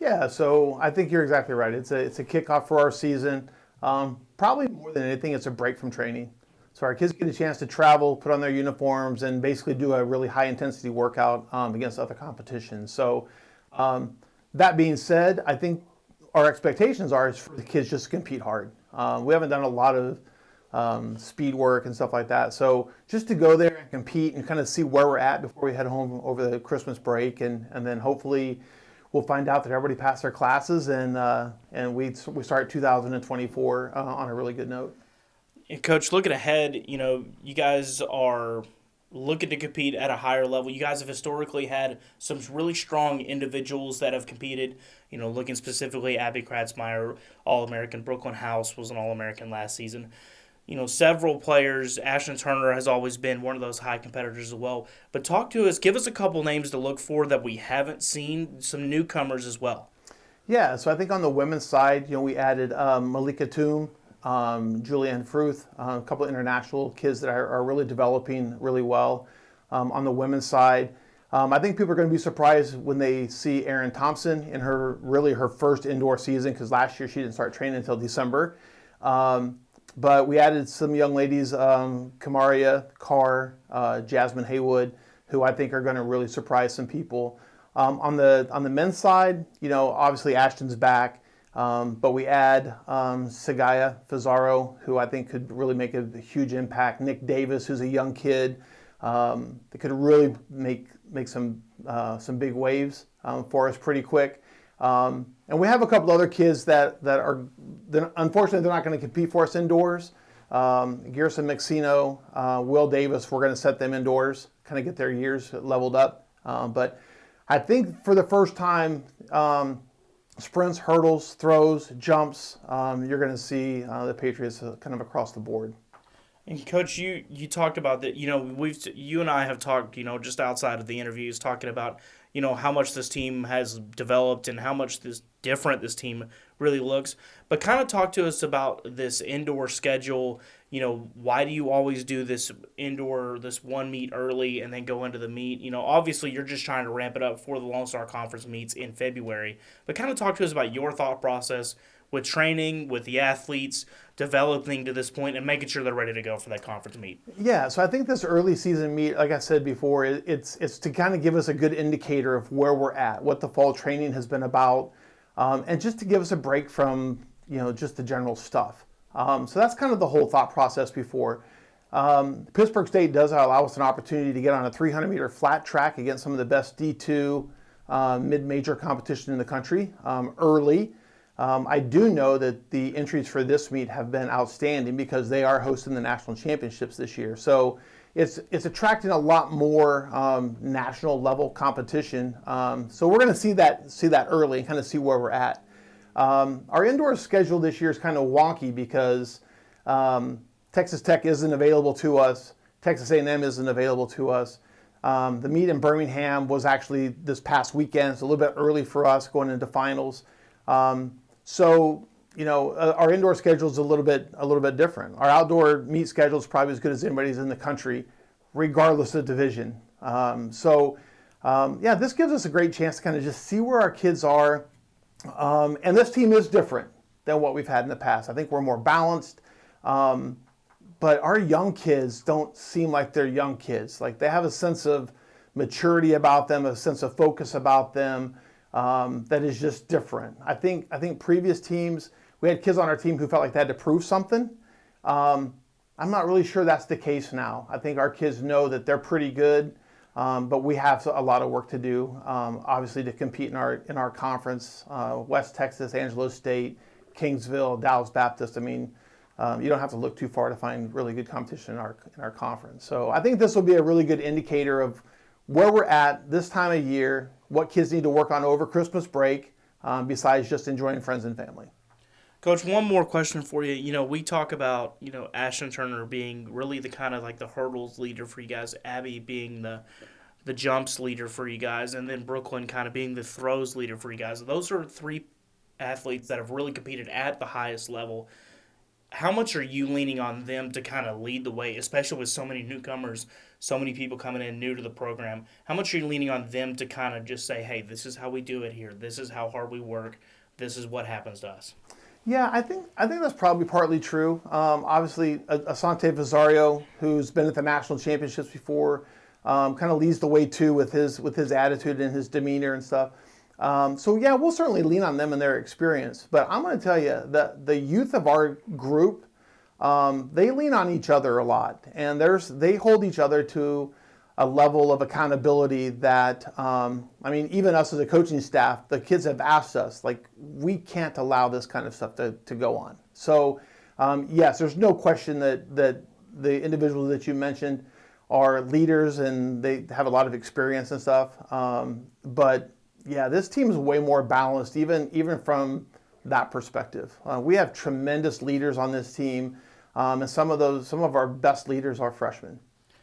Yeah, so I think you're exactly right. It's a kickoff for our season. Probably more than anything, it's a break from training. So our kids get a chance to travel, put on their uniforms, and basically do a really high intensity workout against other competitions. So um, that being said, I think our expectations are is for the kids just to compete hard. We haven't done a lot of speed work and stuff like that. So just to go there and compete and kind of see where we're at before we head home over the Christmas break, and then hopefully we'll find out that everybody passed their classes and we start 2024 on a really good note. And Coach, looking ahead, you guys are looking to compete at a higher level. You guys have historically had some really strong individuals that have competed. Looking specifically, Abby Kratzmeyer, All American. Brooklyn House was an All American last season. Several players. Ashton Turner has always been one of those high competitors as well. But talk to us, give us a couple names to look for that we haven't seen, some newcomers as well. Yeah, so I think on the women's side, we added Malika Toom, Julianne Fruth, a couple of international kids that are really developing really well. On the women's side, I think people are going to be surprised when they see Erin Thompson in her first indoor season, because last year she didn't start training until December. But we added some young ladies, Kamaria Carr, Jasmine Haywood, who I think are going to really surprise some people. On the men's side, obviously Ashton's back, but we add Sagaya Fazaro, who I think could really make a huge impact. Nick Davis, who's a young kid that could really make some big waves for us pretty quick. And we have a couple other kids that unfortunately they're not going to compete for us indoors. Gerson Maxino, Will Davis, we're going to set them indoors, kind of get their years leveled up. But I think for the first time, sprints, hurdles, throws, jumps, you're going to see the Patriots kind of across the board. And Coach, you talked about that. You and I have talked. Just outside of the interviews, talking about how much this team has developed and how much different this team really looks. But kind of talk to us about this indoor schedule. Why do you always do this one meet early and then go into the meet? Obviously you're just trying to ramp it up for the Lone Star Conference meets in February. But kind of talk to us about your thought process with training, with the athletes, developing to this point and making sure they're ready to go for that conference meet. Yeah, so I think this early season meet, like I said before, it's to kind of give us a good indicator of where we're at, what the fall training has been about, and just to give us a break from just the general stuff. So that's kind of the whole thought process before. Pittsburgh State does allow us an opportunity to get on a 300-meter flat track against some of the best D2 mid-major competition in the country early. I do know that the entries for this meet have been outstanding because they are hosting the national championships this year. So it's attracting a lot more national level competition. So we're going to see that early and kind of see where we're at. Our indoor schedule this year is kind of wonky because Texas Tech isn't available to us. Texas A&M isn't available to us. The meet in Birmingham was actually this past weekend. It's a little bit early for us going into finals. So our indoor schedule is a little bit different. Our outdoor meet schedule is probably as good as anybody's in the country, regardless of division. This gives us a great chance to kind of just see where our kids are. And this team is different than what we've had in the past. I think we're more balanced. But our young kids don't seem like they're young kids. Like they have a sense of maturity about them, a sense of focus about them. That is just different. I think previous teams, we had kids on our team who felt like they had to prove something. I'm not really sure that's the case now. I think our kids know that they're pretty good, but we have a lot of work to do, obviously, to compete in our conference. West Texas, Angelo State, Kingsville, Dallas Baptist. I mean, you don't have to look too far to find really good competition in our conference. So I think this will be a really good indicator of where we're at this time of year, what kids need to work on over Christmas break, besides just enjoying friends and family. Coach, one more question for you. We talk about, Ashton Turner being really the kind of like the hurdles leader for you guys, Abby being the jumps leader for you guys, and then Brooklyn kind of being the throws leader for you guys. Those are three athletes that have really competed at the highest level. How much are you leaning on them to kind of lead the way, especially with so many newcomers so many people coming in new to the program. How much are you leaning on them to kind of just say, hey, this is how we do it here. This is how hard we work. This is what happens to us. Yeah, I think that's probably partly true. Obviously, Asante Vazario, who's been at the national championships before, kind of leads the way too with his attitude and his demeanor and stuff. So yeah, we'll certainly lean on them and their experience. But I'm going to tell you that the youth of our group, they lean on each other a lot, and they hold each other to a level of accountability that, I mean, even us as a coaching staff, the kids have asked us, like, we can't allow this kind of stuff to go on. So, yes, there's no question that the individuals that you mentioned are leaders and they have a lot of experience and stuff. But yeah, this team is way more balanced, even from that perspective. We have tremendous leaders on this team, and some of our best leaders are freshmen.